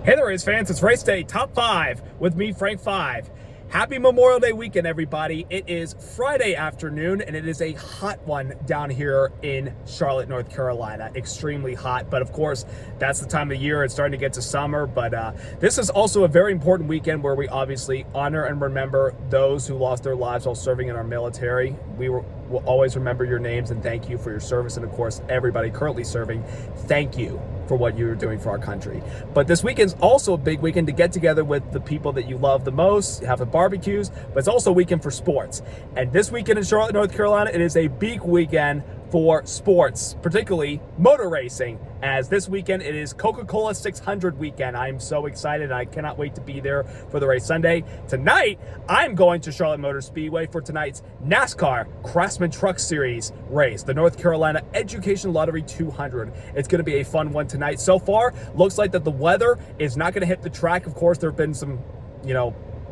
Hey there, race fans. It's Race Day Top 5 with me, Frank 5. Happy Memorial Day weekend, everybody. It is Friday afternoon, and it is a hot one down here in Charlotte, North Carolina. Extremely hot, but of course, that's the time of year. It's starting to get to summer, but this is also a very important weekend where we obviously honor and remember those who lost their lives while serving in our military. We'll always remember your names and thank you for your service, and of course, everybody currently serving, thank you for what you're doing for our country. But this weekend's also a big weekend to get together with the people that you love the most, have the barbecues, but it's also a weekend for sports. And this weekend in Charlotte, North Carolina, it is a big weekend for sports, particularly motor racing, as this weekend it is Coca-Cola 600 weekend. I'm so excited. I cannot wait to be there for the race Sunday. Tonight, I'm going to Charlotte Motor Speedway for tonight's NASCAR Craftsman Truck Series race, the North Carolina Education Lottery 200. It's going to be a fun one tonight. So far, looks like that the weather is not going to hit the track. Of course, there have been some,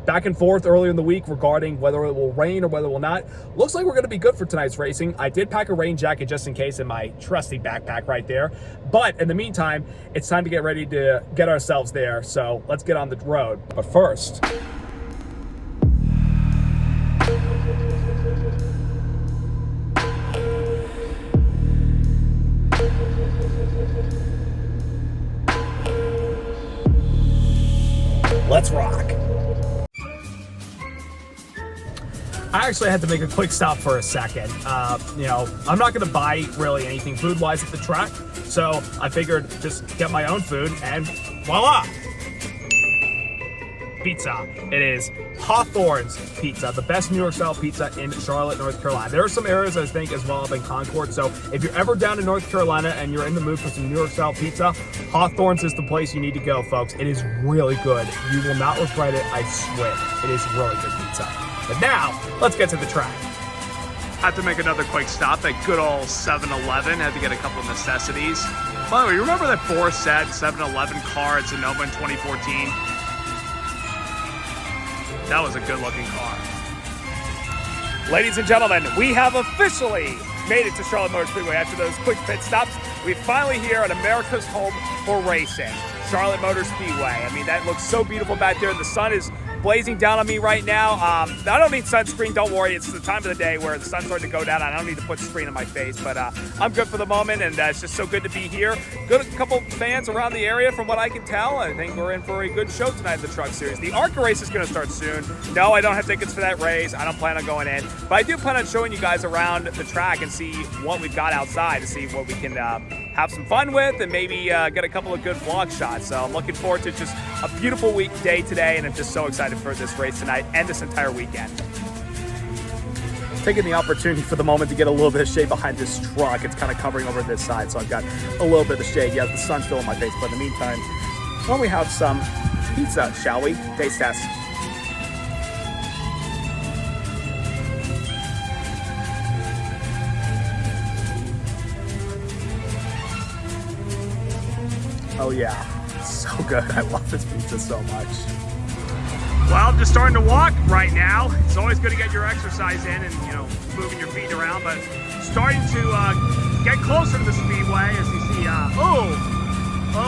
back and forth earlier in the week regarding whether it will rain or whether it will not. Looks like we're going to be good for tonight's racing. I did pack a rain jacket just in case in my trusty backpack right there. But in the meantime, it's time to get ready to get ourselves there. So let's get on the road. But first, let's rock. I actually had to make a quick stop for a second. I'm not going to buy really anything food-wise at the track, so I figured just get my own food, and voila! Pizza. It is Hawthorne's Pizza, the best New York-style pizza in Charlotte, North Carolina. There are some areas, I think, as well up in Concord, so if you're ever down in North Carolina and you're in the mood for some New York-style pizza, Hawthorne's is the place you need to go, folks. It is really good. You will not regret it, I swear. It is really good pizza. But now, let's get to the track. Had to make another quick stop at good old 7-Eleven. Had to get a couple of necessities. By the way, you remember that Borset 7-Eleven car at Sonoma in 2014? That was a good looking car. Ladies and gentlemen, we have officially made it to Charlotte Motor Speedway after those quick pit stops. We're finally here at America's home for racing, Charlotte Motor Speedway. I mean, that looks so beautiful back there. The sun is blazing down on me right now. I don't need sunscreen, don't worry. It's the time of the day where the sun's starting to go down. I don't need to put screen on my face, but I'm good for the moment, and it's just so good to be here. Good couple fans around the area from what I can tell. I think we're in for a good show tonight in the Truck Series. The ARCA race is going to start soon. No, I don't have tickets for that race. I don't plan on going in, but I do plan on showing you guys around the track and see what we've got outside to see what we can have some fun with and maybe get a couple of good vlog shots. So I'm looking forward to just a beautiful day today, and I'm just so excited for this race tonight and this entire weekend. Taking the opportunity for the moment to get a little bit of shade behind this truck. It's kind of covering over this side, so I've got a little bit of shade. Yeah, the sun's still on my face, but in the meantime, why don't we have some pizza, shall we? Taste test. Oh yeah, it's so good. I love this pizza so much. Well, I'm just starting to walk right now. It's always good to get your exercise in and, moving your feet around, but starting to get closer to the speedway as you see,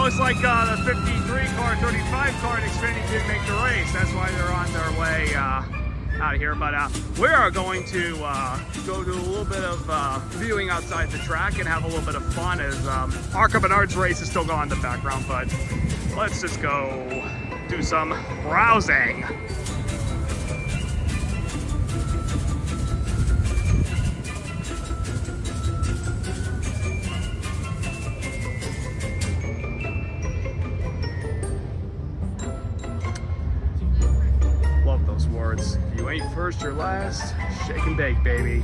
it's like the 53 car, 35 car in Xfinity didn't make the race. That's why they're on their way out of here. But we are going to go do a little bit of viewing outside the track and have a little bit of fun as ARCA Menards race is still going in the background, but let's just go do some browsing. Love those words. If you ain't first, you're last. Shake and bake, baby.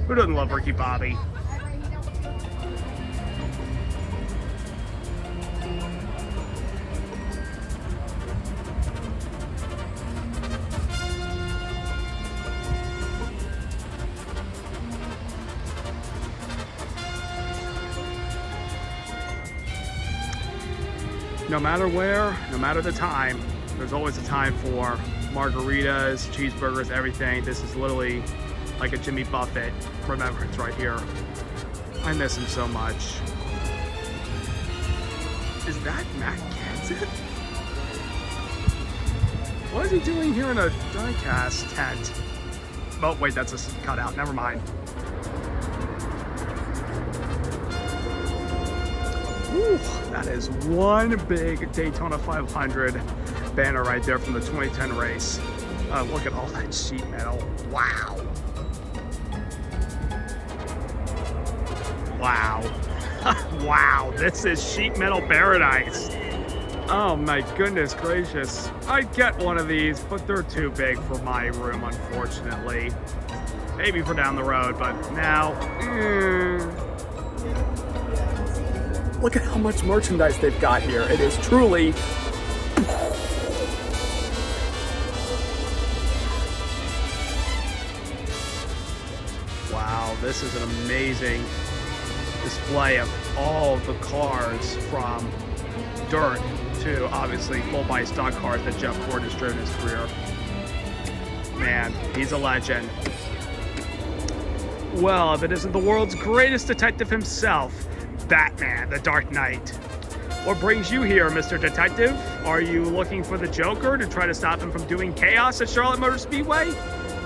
Who doesn't love Ricky Bobby? No matter where, no matter the time, there's always a time for margaritas, cheeseburgers, everything. This is literally like a Jimmy Buffett remembrance right here. I miss him so much. Is that Matt Kenseth? What is he doing here in a diecast tent? Oh, wait, that's a cutout. Never mind. Ooh, that is one big Daytona 500 banner right there from the 2010 race. Look at all that sheet metal. Wow. Wow. Wow, this is sheet metal paradise. Oh my goodness gracious. I'd get one of these, but they're too big for my room, unfortunately. Maybe for down the road, but now, Look at how much merchandise they've got here. It is truly... wow, this is an amazing display of all the cars from dirt to obviously full body stock cars that Jeff Gordon has driven his career. Man, he's a legend. Well, if it isn't the world's greatest detective himself, Batman, the Dark Knight. What brings you here, Mr. Detective? Are you looking for the Joker to try to stop him from doing chaos at Charlotte Motor Speedway?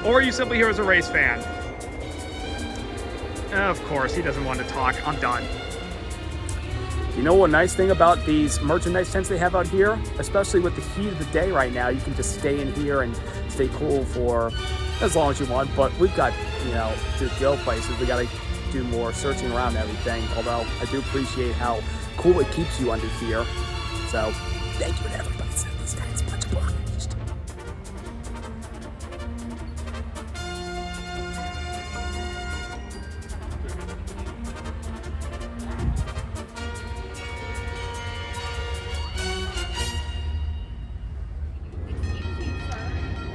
Or are you simply here as a race fan? Of course, he doesn't want to talk. I'm done. You know what nice thing about these merchandise tents they have out here? Especially with the heat of the day right now, you can just stay in here and stay cool for as long as you want. But we've got, you know, to go places. We got to do more searching around and everything. Although I do appreciate how cool it keeps you under here. So thank you to everybody that sent these tents. Much obliged.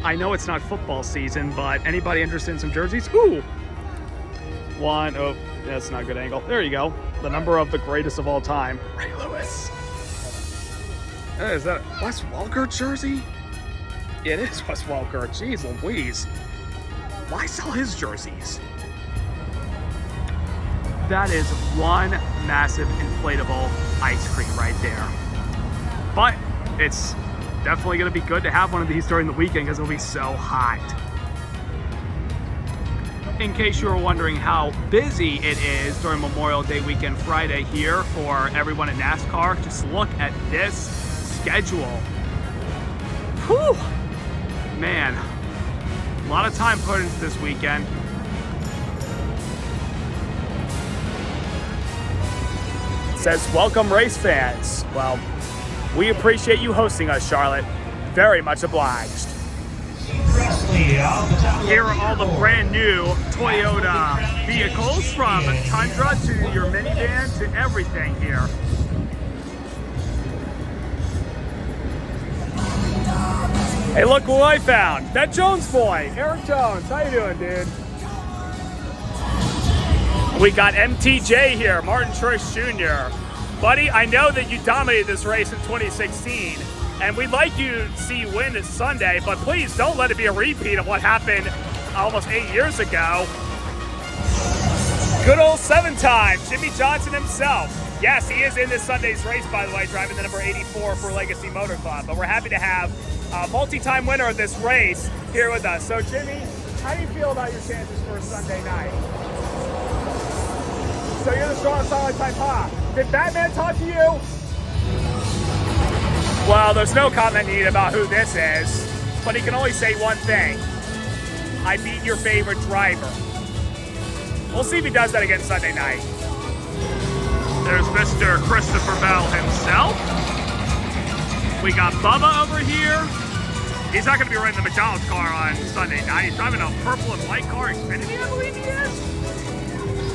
I know it's not football season, but anybody interested in some jerseys? Ooh! One, oh, that's not a good angle. There you go. The number of the greatest of all time, Ray Lewis. Is that a Wes Welker jersey? It is Wes Welker. Jeez Louise. Why sell his jerseys? That is one massive inflatable ice cream right there. But it's definitely going to be good to have one of these during the weekend because it'll be so hot. In case you were wondering how busy it is during Memorial Day weekend Friday here for everyone in NASCAR, just look at this schedule. Whew! Man, a lot of time put into this weekend. It says, welcome race fans. Well, we appreciate you hosting us, Charlotte. Very much obliged. Here are all the brand new Toyota vehicles, from Tundra to your minivan to everything here. Hey, look what I found. That Jones boy, Eric Jones. How you doing, dude? We got MTJ here, Martin Truex Jr. Buddy, I know that you dominated this race in 2016, and we'd like you to see you win this Sunday, but please don't let it be a repeat of what happened almost 8 years ago. Good old 7-time Jimmy Johnson himself. Yes, he is in this Sunday's race, by the way, driving the number 84 for Legacy Motor Club, but we're happy to have a multi-time winner of this race here with us. So, Jimmy, how do you feel about your chances for a Sunday night? So you're the strong, solid type, huh? Did Batman talk to you? Well, there's no comment needed about who this is, but he can only say one thing. I beat your favorite driver. We'll see if he does that again Sunday night. There's Mr. Christopher Bell himself. We got Bubba over here. He's not going to be running the McDonald's car on Sunday night. He's driving a purple and white car, Xfinity, I believe he is.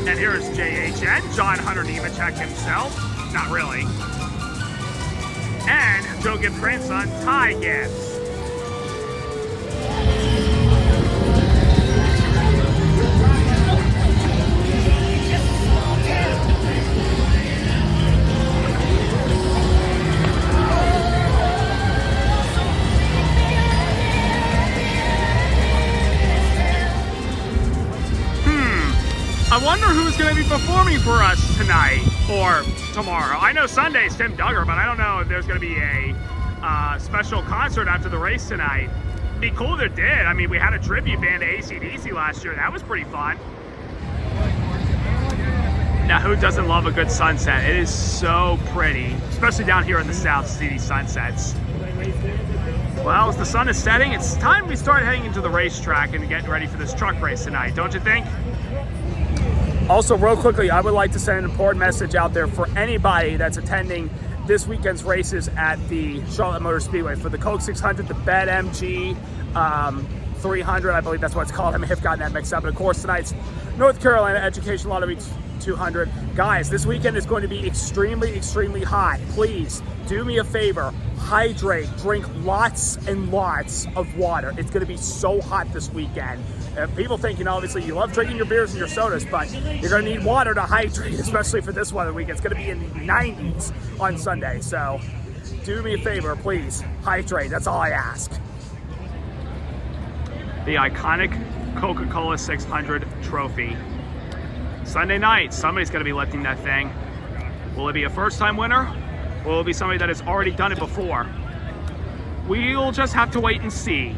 And here's JHN, John Hunter Nemechek himself. Not really. And Joe Gibbs' grandson, Ty Gibbs. I wonder who's going to be performing for us tonight or tomorrow. I know Sunday's Tim Duggar, but I don't know if there's going to be a special concert after the race tonight. Be cool if it did. I mean, we had a tribute band to AC/DC last year. That was pretty fun. Now, who doesn't love a good sunset? It is so pretty, especially down here in the south to see these sunsets. Well, as the sun is setting, it's time we start heading into the racetrack and getting ready for this truck race tonight, don't you think? Also, real quickly, I would like to send an important message out there for anybody that's attending this weekend's races at the Charlotte Motor Speedway for the Coke 600, the BetMG 300, I believe that's what it's called. I may have gotten that mixed up. And of course, tonight's North Carolina Education Lottery 200. Guys, this weekend is going to be extremely, extremely hot. Please do me a favor. Hydrate, drink lots and lots of water. It's going to be so hot this weekend. People think, obviously you love drinking your beers and your sodas, but you're going to need water to hydrate, especially for this weather weekend. It's going to be in the 90s on Sunday. So do me a favor, please. Hydrate. That's all I ask. The iconic Coca-Cola 600 trophy. Sunday night, somebody's going to be lifting that thing. Will it be a first-time winner? Or will it be somebody that has already done it before? We'll just have to wait and see.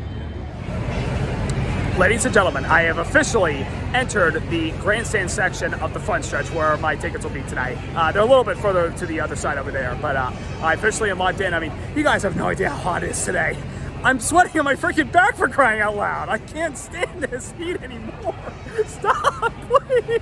Ladies and gentlemen, I have officially entered the grandstand section of the front stretch where my tickets will be tonight. They're a little bit further to the other side over there, but I officially am locked in. I mean, you guys have no idea how hot it is today. I'm sweating on my freaking back for crying out loud. I can't stand this heat anymore. Stop, please.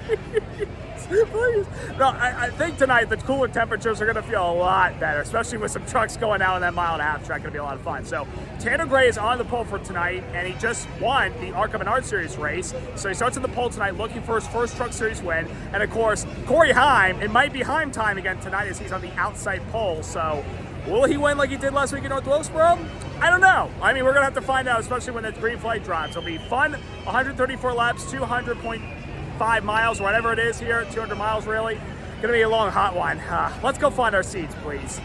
Please. No, I think tonight the cooler temperatures are going to feel a lot better, especially with some trucks going out on that mile-and-a-half track. Going to be a lot of fun. So Tanner Gray is on the pole for tonight, and he just won the ARCA Menard Series race. So he starts at the pole tonight looking for his first Truck Series win. And of course, Corey Heim, it might be Heim time again tonight as he's on the outside pole. So will he win like he did last week in North Wilkesboro? I don't know. I mean, we're going to have to find out, especially when that green flag drops. It'll be fun. 134 laps, 200.5 miles, whatever it is here, 200 miles really. Going to be a long, hot one. Let's go find our seats, please.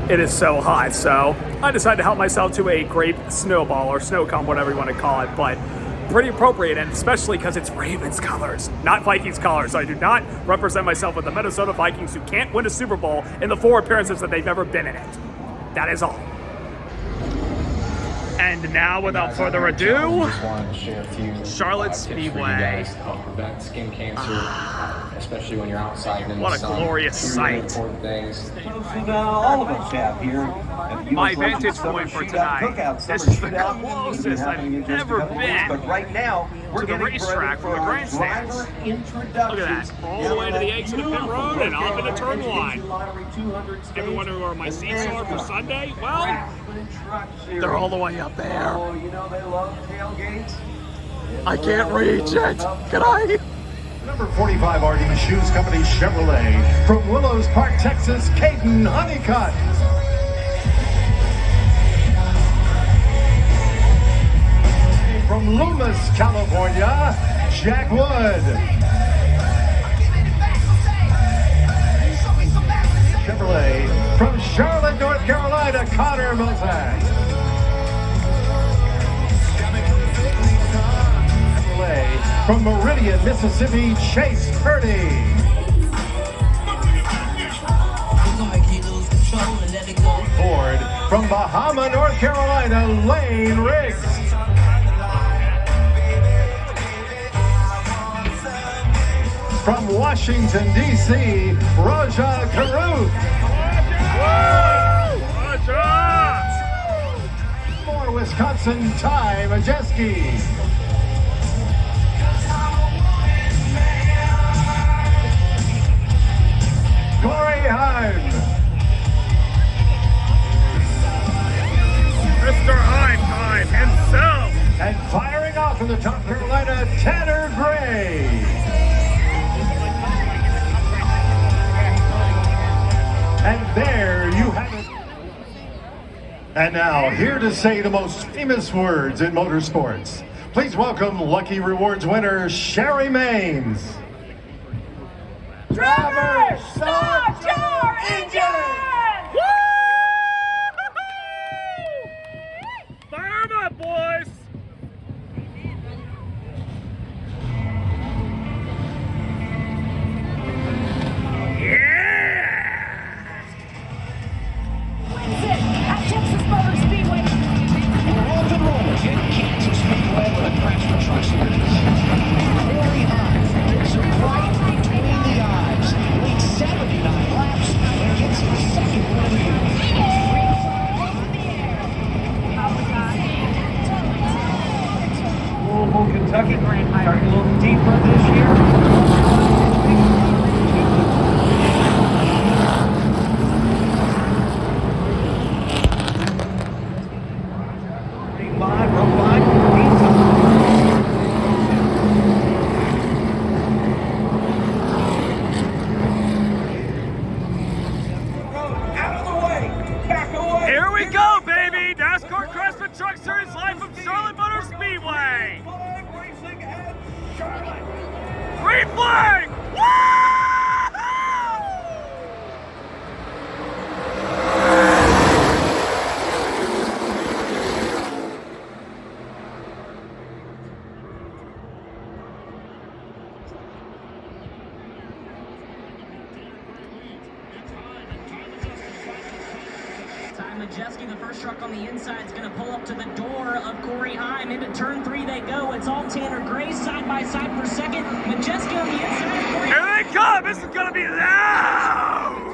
It is so hot, so I decided to help myself to a grape snowball or snow cone, whatever you want to call it, but pretty appropriate, and especially because it's Ravens colors, not Vikings colors. I do not represent myself with the Minnesota Vikings, who can't win a Super Bowl in the 4 appearances that they've ever been in it. That is all. And now, without further ado, Charlotte Speedway. Prevent skin cancer, especially when you're outside in the sun. What a glorious sight. All of us have here. My vantage point for tonight, this is the closest I've ever been to the racetrack from the grandstands. Look at that, all the way to the exit of pit road and off into turn 1. Ever wonder where my seats are for Sunday? Well, they're all the way up there. Oh, you know they love tailgates. I can't reach it. Can I? Number 45 RD Shoes Company Chevrolet from Willows Park, Texas, Caden Honeycutt. From Loomis, California, Jack Wood. Chevrolet from Charlotte, North Carolina, Connor Milzak. Chevrolet from Meridian, Mississippi, Chase Purdy. Ford from Bahama, North Carolina, Lane Riggs. From Washington, D.C., Raja Karuth. For Wisconsin, Ty Majeski. Corey Heim. Mr. Heim time himself. And firing off in the Top Carolina, Tanner Gray. And there you have it. And now, here to say the most famous words in motorsports, please welcome Lucky Rewards winner, Sherry Maines. Driver, start your engine! Fire 'em up, boys! Yeah! Wins it! Starting a little deeper this year. Here we go, baby! NASCAR CrossFit Truck Series live from Charlotte Motor Speedway! Green flag! Woo! Majeski, the first truck on the inside, is going to pull up to the door of Corey Heim. Into turn 3 they go. It's all Tanner Gray side by side for second. Majeski on the inside. Corey Here they come! This is going to be loud!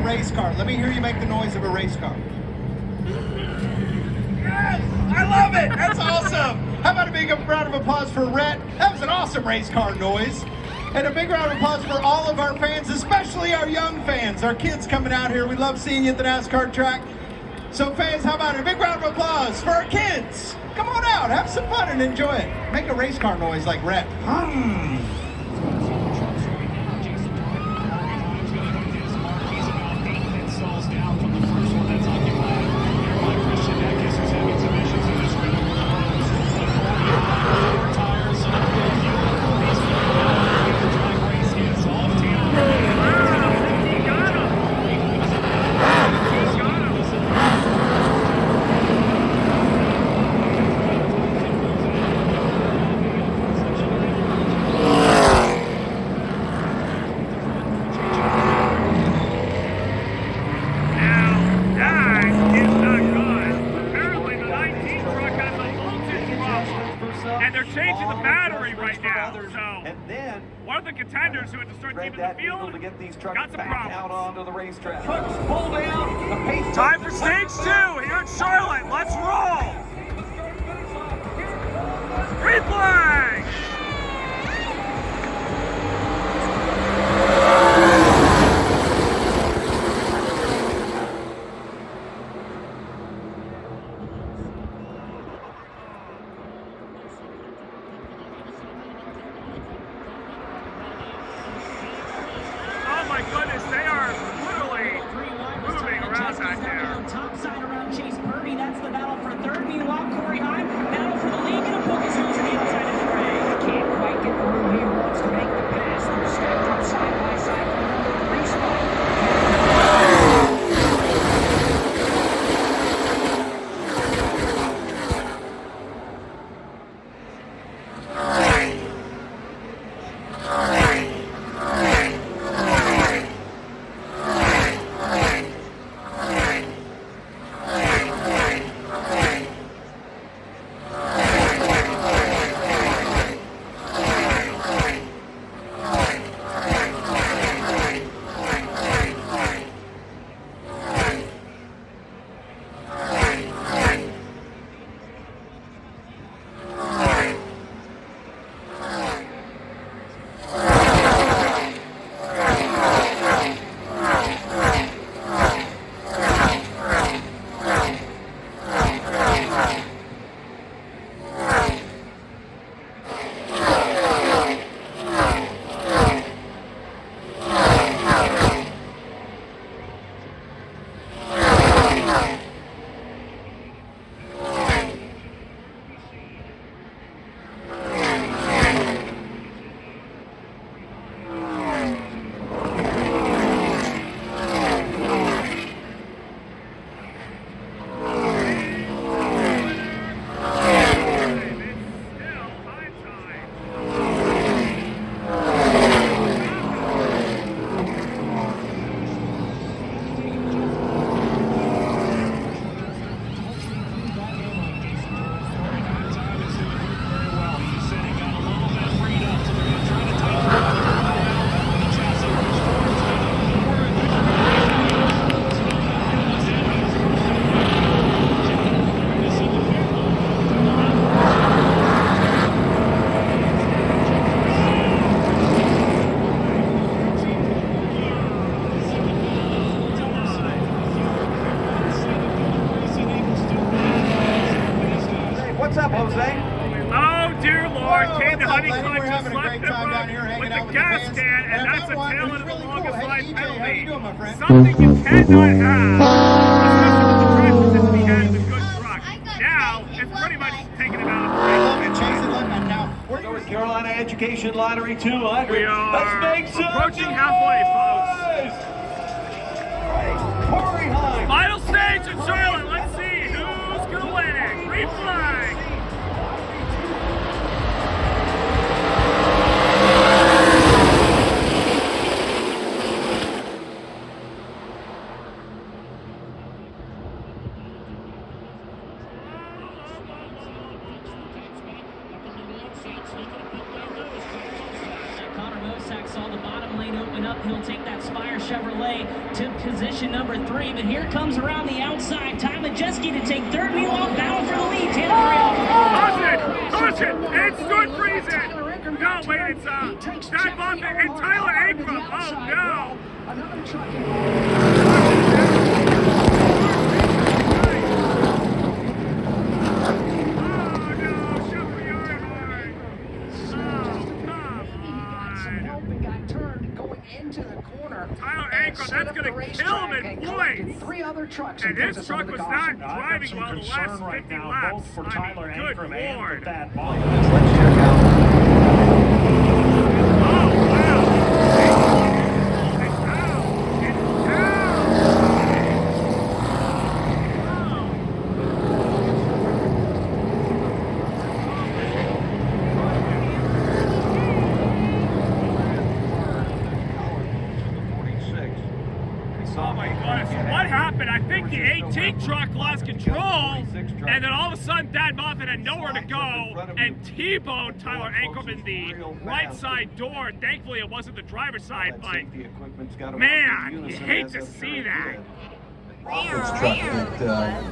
Race car. Let me hear you make the noise of a race car. Yes! I love it! That's awesome! How about a big round of applause for Rhett? That was an awesome race car noise. And a big round of applause for all of our fans, especially our young fans, our kids coming out here. We love seeing you at the NASCAR track. So fans, how about a big round of applause for our kids? Come on out, have some fun and enjoy it. Make a race car noise like Rhett. And they're changing the battery right now, so And then one of the contenders who had to start spread keeping the that needle field to get these trucks got some back out problems. onto the racetrack. Trucks pull down. The pace Time for stage 2 here at Charlotte. Let's roll! Green flag! Oh my goodness, they are literally moving around back there. top side around Chase Purdy. That's the battle for third. Meanwhile, Corey Heim, battle for the lead. Gonna focus on the outside. Jose? Oh dear Lord, Whoa, Kane the what's up, Honey lady? Clutch We're just having a left great the time down room here with hanging the out with gas fans. can, and And I've that's got a one tail who's end of the really longest cool. Hey, line EJ, how you penalty. doing, my friend? Something you cannot have, especially with the drive position he had in the good truck. Now, it's pretty much taking him out of the race. I love it. Chase it like that now. We're North Carolina Education Lottery 200. We are Let's make some approaching halfway, folks. Corey Heim. Final stage in Charlotte. Let's see who's going to win it. Green flag. Connor Mosack saw the bottom lane open up. He'll take that Spire Chevrolet to position number 3. But here comes around the outside Ty Majeski to take third. Meanwhile, battle for the lead. Caution! It's good freezing! No, wait, it's Dad Buffett and Tyler Ankrum. Oh no! Tyler Ankrum, that's going to kill him in points. 3 other trucks And his truck was not driving well the last 50 laps. Both for I mean, Tyler good Ankrum and for Lord. Thad Buffett. Let's check out. Oh, wow. It's down. It's down. Oh my goodness, what happened? I think the 18 truck lost control, and then all of a sudden Dad Buffett had nowhere to go and T-boned Tyler Ankrum in the right side door. Thankfully it wasn't the driver's side, but man, you hate to see that. His truck that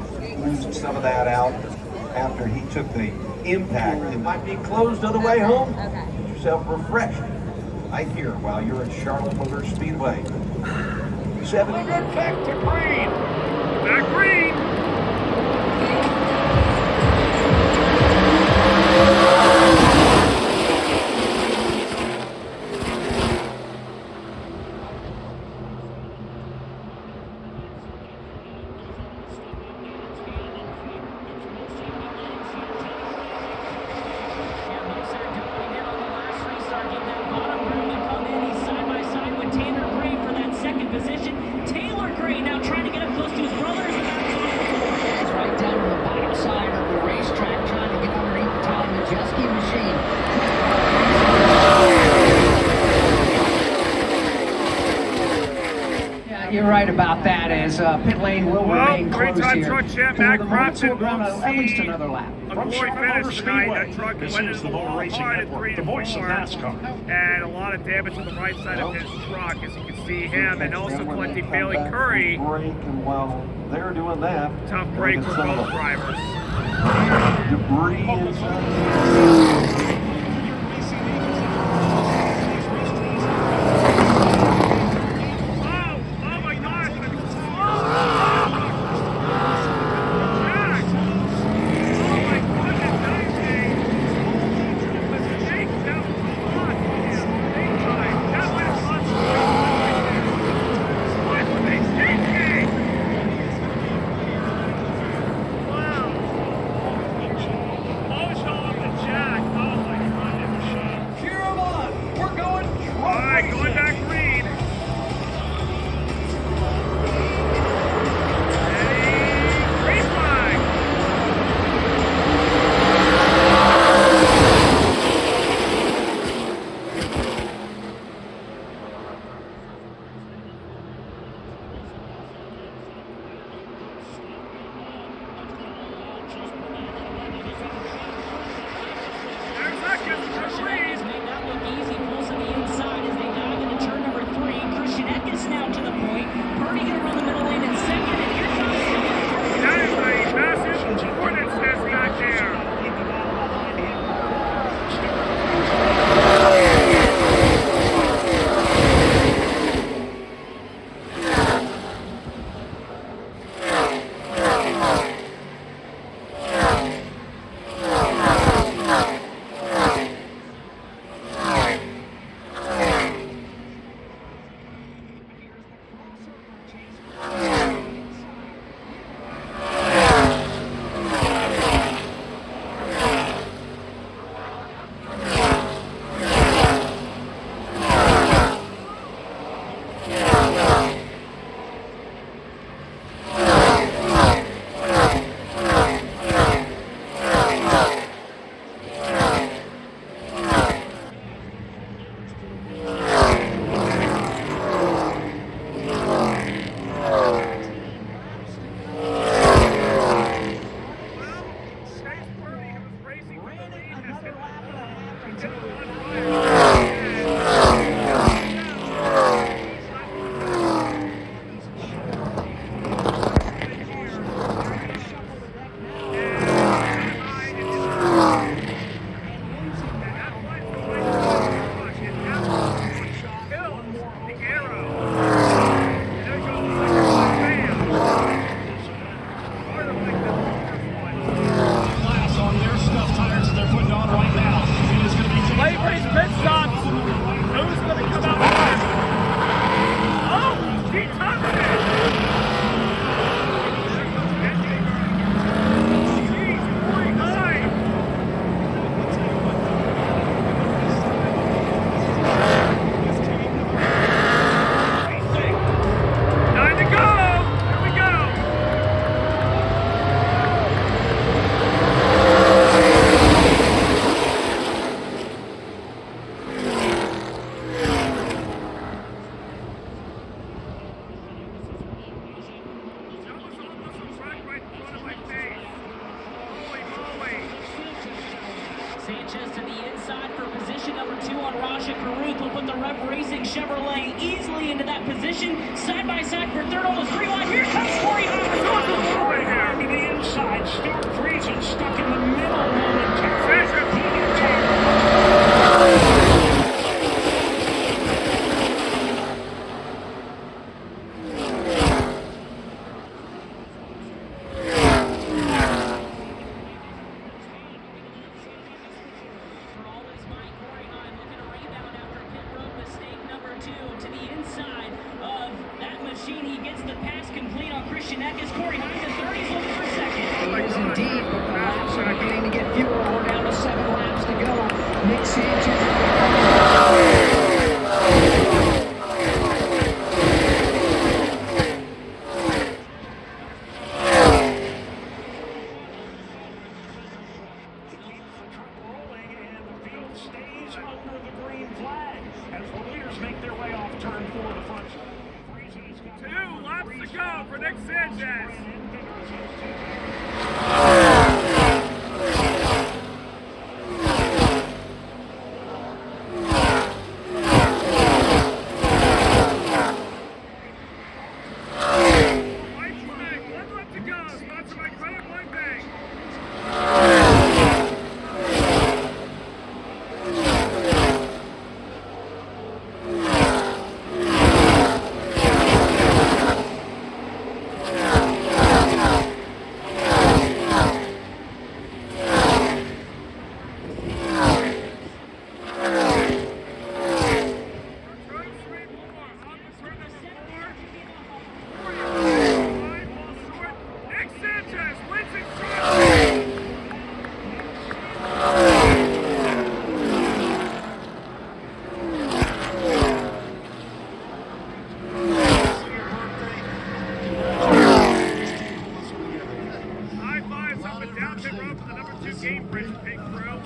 losing some of that out after he took the impact. It might be closed on the way home. Get yourself refreshed right here while you're at Charlotte Motor Speedway. 7 Back to green. Back green. Taylor Gray now trying to get up close to his brothers. It's right down to the bottom side of the racetrack, trying to get underneath the Ty Majeski machine. Yeah, you're right about that, as pit lane will remain closed three-time here. truck champ For Matt the moment, Crafton we'll run won't at least see another lap. a From glory Charlotte finish Motor tonight. Speedway, That truck this went is in the Motor Racing hard at Network, 3 the to voice of 4, NASCAR. and a lot of damage on the right side of his truck, as you can see him, and also collecting Bailey Curry. And while they're doing that, Tough break for both drivers. debris inside. Oh my gosh! Jack! Oh my goodness, that is a mistake. That was lost big time. That might have lost the right there. What were they thinking? Wow. Both on the Jack. position number 2 on Raja Caruth will put the Rev Racing Chevrolet easily into that position. Side by side for third on the 3 line. Here comes Corey Hahn. To the inside. Stuart Friesen stuck in the middle momentarily. He gets he gets the pass complete on Christian Eckes. Corey Hines at 30, he's looking for second. He is indeed, but the laps are beginning to get fewer. We're down to 7 laps to go. Nick Sanchez. Stays under the green flag as the leaders make their way off turn 4 to front. 2 laps to go for Nick Sanchez. White flag, 1 lap to go. Sponsored by Credit One Bank.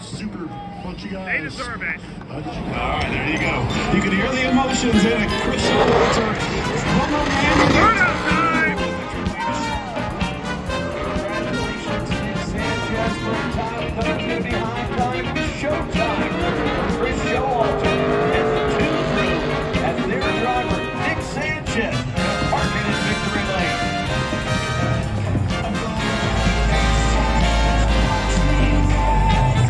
Super punchy guys. They deserve it. All right, there you go. You can hear the emotions in a Christian Walter. Burnout time! Congratulations, Nick Sanchez, for a time coming in behind time. Showtime. Chris Showalter and the 2 crew as their driver, Nick Sanchez, parking in victory lane.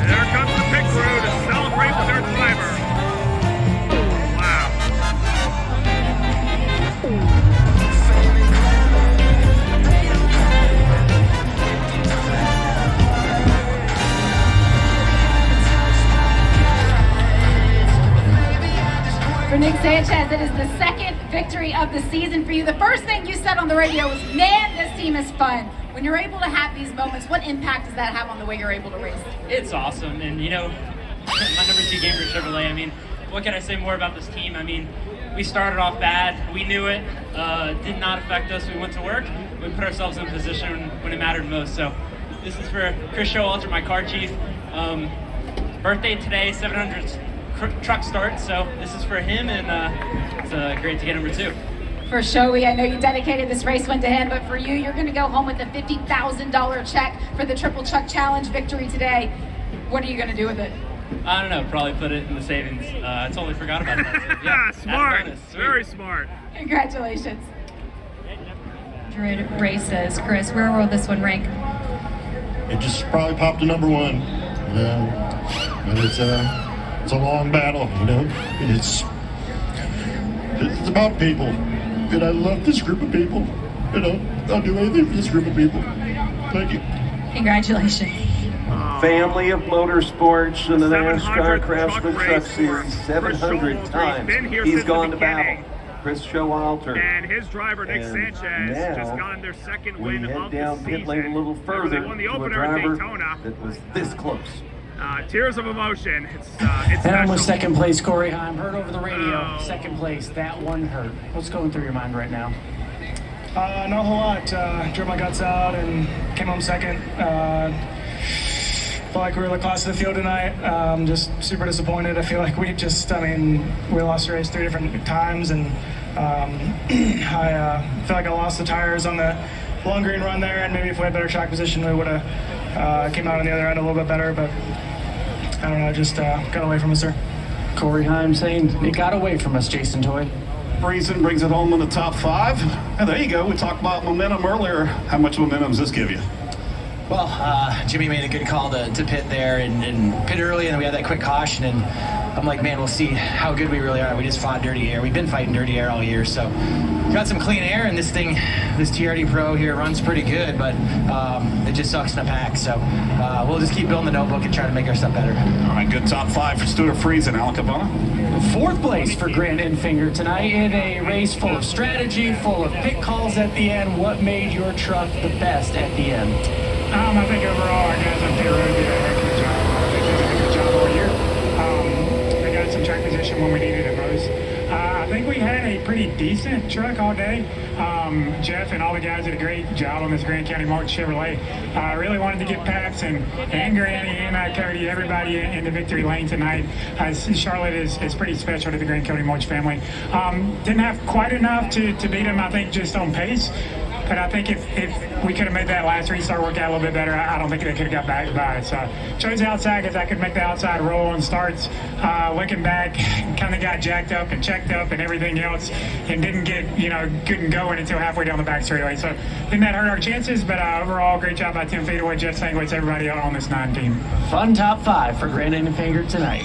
There comes the pit crew to celebrate with their driver. Wow. For Nick Sanchez, it is the second victory of the season for you. The first thing you said on the radio was, man, this team is fun. When you're able to have these moments, what impact does that have on the way you're able to race? It's awesome, and you know, my number 2 game for Chevrolet, I mean, what can I say more about this team? I mean, we started off bad, we knew it, did not affect us, we went to work, we put ourselves in a position when it mattered most. So this is for Chris Showalter, my car chief. Birthday today, 700 truck start, so this is for him, and it's great to get number 2. For Shoei, I know you dedicated this race one to him, but for you, you're going to go home with a $50,000 check for the Triple Chuck Challenge victory today. What are you going to do with it? I don't know, probably put it in the savings. I totally forgot about that. So, yeah, Smart, very smart. Congratulations. Druid races. Chris, where will this one rank? It just probably popped to number 1. But it's a long battle, you know. And it's about people. And I love this group of people. You know, I'll do anything for this group of people. Thank you. Congratulations. Family of motorsports in the NASCAR Craftsman Truck Series, 700 times he's gone to battle. Chris Showalter. And his driver, Nick Sanchez, just got their second win of the down season. pit lane a little further They won the to a opener at driver Daytona. that was this close. Tears of emotion. It's And I'm with special. second place, Corey Heim. Heard over the radio, second place. That one hurt. What's going through your mind right now? Not a whole lot. Drove my guts out and came home second. Felt like we were the class of the field tonight. Just super disappointed. I feel like we lost the race 3 different times, and I feel like I lost the tires on the long green run there, and maybe if we had better track position, we would have came out on the other end a little bit better, but I don't know, just got away from us there. Corey Heim saying it got away from us, Jason Toy. Friesen brings it home in the top 5. And there you go. We talked about momentum earlier. How much momentum does this give you? Well, Jimmy made a good call to pit there and pit early, and then we had that quick caution, and I'm like, man, we'll see how good we really are. We just fought dirty air. We've been fighting dirty air all year, so got some clean air, and this TRD Pro here runs pretty good, but it just sucks in the pack. So we'll just keep building the notebook and try to make our stuff better. All right, good top 5 for Stuart Friesen, Al Cabana. 4th place for Grant Enfinger tonight in a race full of strategy, full of pit calls at the end. What made your truck the best at the end? I think overall our guys on pit road did a heck of a job. I think they did a good job all year. They got us in track position when we needed it most. I think we had a pretty decent truck all day. Jeff and all the guys did a great job on this Grand County Martin Chevrolet. I really wanted to get Paps and Granny and Cody, everybody in the victory lane tonight. Charlotte is pretty special to the Grand County Martin family. Didn't have quite enough to beat them, I think, just on pace. But I think if we could have made that last restart work out a little bit better, I don't think they could have got back by it. So chose the outside because I could make the outside roll on starts. Looking back, kind of got jacked up and checked up and everything else, and didn't get couldn't go in until halfway down the back straightaway. So didn't that hurt our chances? But overall, great job by Tim Fadeaway, Jeff Sangwitz, everybody on this 9 team. Fun top 5 for Grant Enfinger tonight.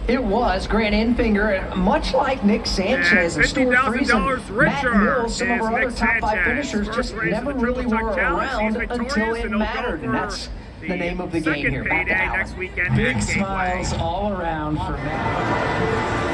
It was Grant Enfinger, much like Nick Sanchez and Stuart Friesen, Matt Mills, some of our other top 5 finishers just never really were around until it mattered, and that's the name of the game here. Back to Alan. Big smiles all around for Matt.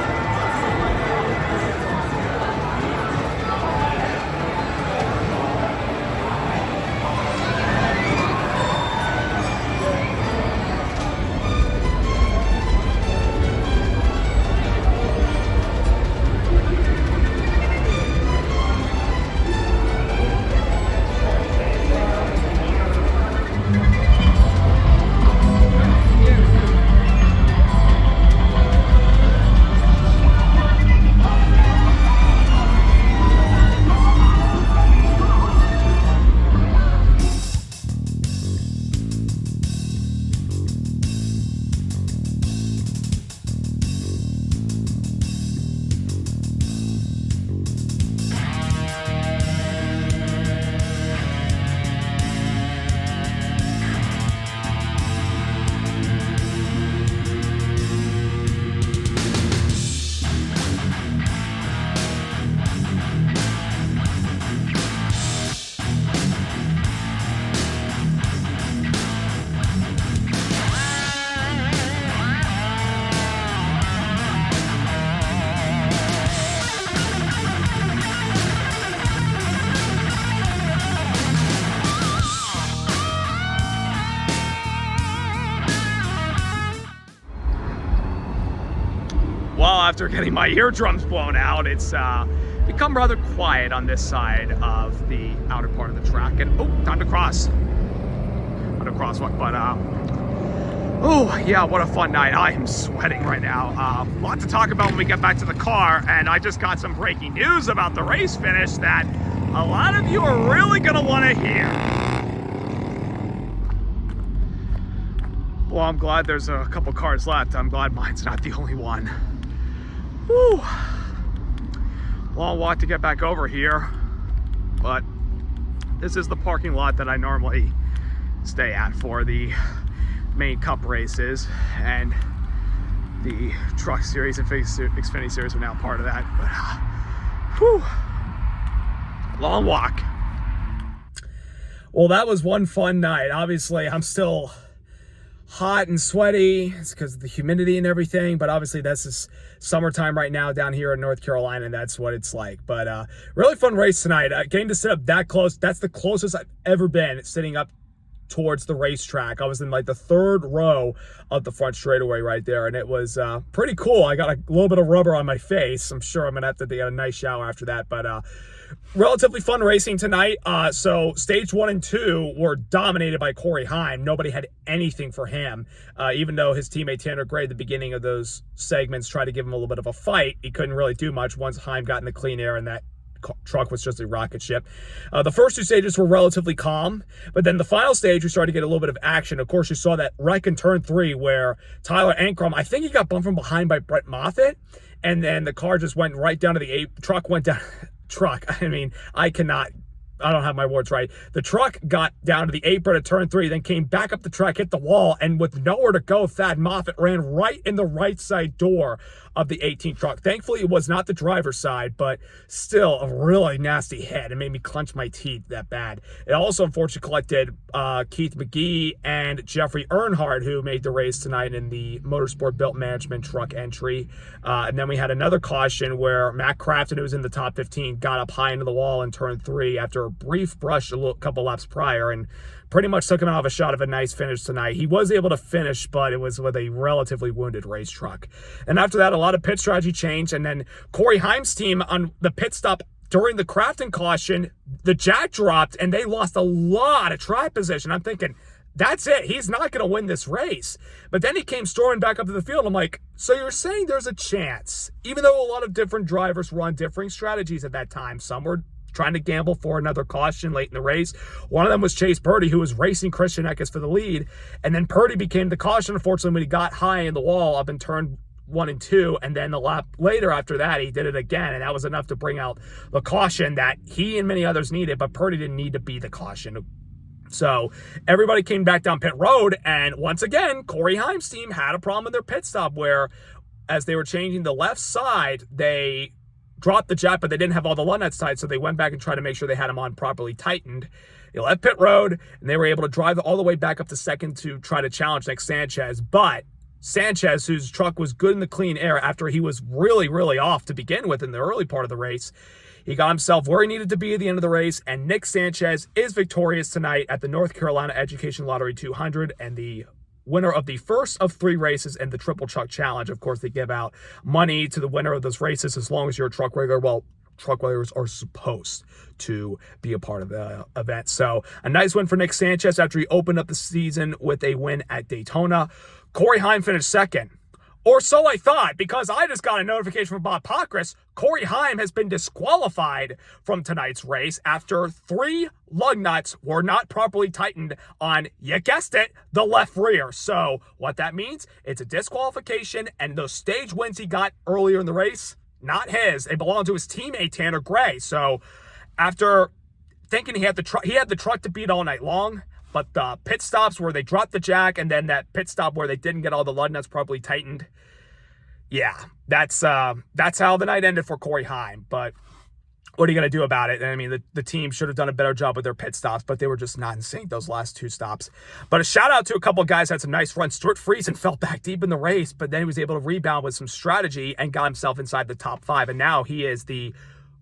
Well, after getting my eardrums blown out, it's become rather quiet on this side of the outer part of the track. And oh, time to cross. On a crosswalk, but oh yeah, what a fun night. I am sweating right now. A lot to talk about when we get back to the car, and I just got some breaking news about the race finish that a lot of you are really gonna want to hear. Well, I'm glad there's a couple cars left. I'm glad mine's not the only one. Whew. Long walk to get back over here, but this is the parking lot that I normally stay at for the main cup races, and the truck series and Xfinity series are now part of that. But whew, long walk. Well, that was one fun night. Obviously, I'm still hot and sweaty. It's because of the humidity and everything, but obviously this is summertime right now down here in North Carolina, and that's what it's like. But really fun race tonight. Getting to sit up that close, that's the closest I've ever been sitting up towards the racetrack. I was in like the 3rd row of the front straightaway right there, and it was pretty cool. I got a little bit of rubber on my face. I'm sure I'm gonna have to get a nice shower after that, but relatively fun racing tonight. So stage 1 and 2 were dominated by Corey Heim. Nobody had anything for him, even though his teammate Tanner Gray at the beginning of those segments tried to give him a little bit of a fight. He couldn't really do much once Heim got in the clean air, and that truck was just a rocket ship. The first 2 stages were relatively calm, but then the final stage, we started to get a little bit of action. Of course, you saw that wreck in turn 3 where Tyler Ankrum, I think he got bumped from behind by Brett Moffitt, and then the car just went right down to the truck went down. I mean, I don't have my words right. The truck got down to the apron at turn 3, then came back up the track, hit the wall, and with nowhere to go, Thad Moffitt ran right in the right side door of the 18 truck. Thankfully, it was not the driver's side, but still a really nasty hit. It made me clench my teeth that bad. It also unfortunately collected Keith McGee and Jeffrey Earnhardt, who made the race tonight in the Motorsport Built Management truck entry. And then we had another caution where Matt Crafton, who was in the top 15, got up high into the wall in turn 3 after a brief brush a couple laps prior, and pretty much took him out of a shot of a nice finish tonight. He was able to finish, but it was with a relatively wounded race truck. And after that, a lot of pit strategy changed, and then Corey Heim's team on the pit stop during the Crafton caution, the jack dropped, and they lost a lot of track position. I'm thinking, that's it. He's not going to win this race. But then he came storming back up to the field. I'm like, so you're saying there's a chance, even though a lot of different drivers were on differing strategies at that time. Some were trying to gamble for another caution late in the race. One of them was Chase Purdy, who was racing Christian Eckes for the lead. And then Purdy became the caution, unfortunately, when he got high in the wall up in turn 1 and 2. And then the lap later after that, he did it again. And that was enough to bring out the caution that he and many others needed, but Purdy didn't need to be the caution. So everybody came back down pit road. And once again, Corey Heim's team had a problem in their pit stop where as they were changing the left side, they dropped the jack, but they didn't have all the lug nuts tight, so they went back and tried to make sure they had them on properly tightened. They left pit road, and they were able to drive all the way back up to second to try to challenge Nick Sanchez. But Sanchez, whose truck was good in the clean air after he was really, really off to begin with in the early part of the race, he got himself where he needed to be at the end of the race, and Nick Sanchez is victorious tonight at the North Carolina Education Lottery 200, and the winner of the first of 3 races in the Triple Chuck Challenge. Of course, they give out money to the winner of those races as long as you're a truck regular. Well, truck regulars are supposed to be a part of the event. So a nice win for Nick Sanchez after he opened up the season with a win at Daytona. Corey Heim finished second. Or so I thought, because I just got a notification from Bob Pockrass. Corey Heim has been disqualified from tonight's race after 3 lug nuts were not properly tightened on, you guessed it, the left rear. So what that means, it's a disqualification, and those stage wins he got earlier in the race, not his. They belong to his teammate, Tanner Gray. So after thinking he had the truck to beat all night long, but the pit stops where they dropped the jack and then that pit stop where they didn't get all the lug nuts properly tightened, yeah, that's how the night ended for Corey Heim. But what are you going to do about it? I mean, the team should have done a better job with their pit stops, but they were just not in sync those last 2 stops. But a shout out to a couple of guys who had some nice runs. Stuart Friesen fell back deep in the race, but then he was able to rebound with some strategy and got himself inside the top 5. And now he is the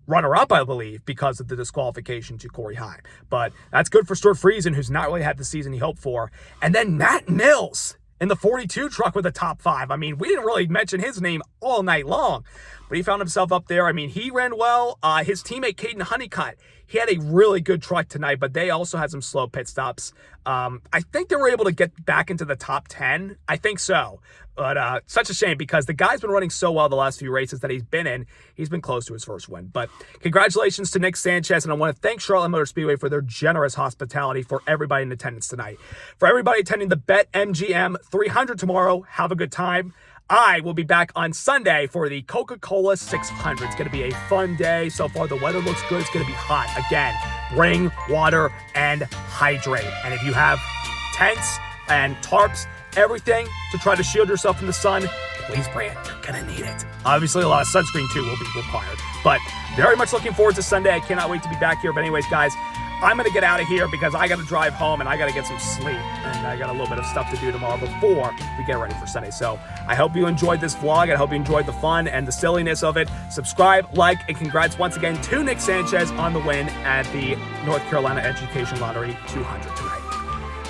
runner-up, I believe, because of the disqualification to Corey Heim. But that's good for Stuart Friesen, who's not really had the season he hoped for. And then Matt Mills in the 42 truck with a top 5. I mean, we didn't really mention his name all night long, but he found himself up there. I mean, he ran well. His teammate, Caden Honeycutt, he had a really good truck tonight, but they also had some slow pit stops. I think they were able to get back into the top 10. I think so. But such a shame because the guy's been running so well the last few races that he's been in. He's been close to his first win. But congratulations to Nick Sanchez, and I want to thank Charlotte Motor Speedway for their generous hospitality for everybody in attendance tonight. For everybody attending the BetMGM 300 tomorrow, have a good time. I will be back on Sunday for the Coca-Cola 600. It's going to be a fun day. So far, the weather looks good. It's going to be hot. Again, bring water and hydrate. And if you have tents and tarps, everything to try to shield yourself from the sun, please bring it. You're going to need it. Obviously, a lot of sunscreen, too, will be required. But very much looking forward to Sunday. I cannot wait to be back here. But anyways, guys, I'm going to get out of here because I got to drive home and I got to get some sleep. And I got a little bit of stuff to do tomorrow before we get ready for Sunday. So I hope you enjoyed this vlog. I hope you enjoyed the fun and the silliness of it. Subscribe, like, and congrats once again to Nick Sanchez on the win at the North Carolina Education Lottery 200 tonight.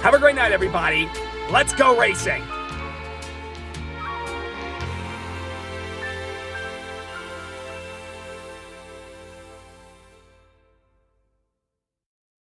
Have a great night, everybody. Let's go racing.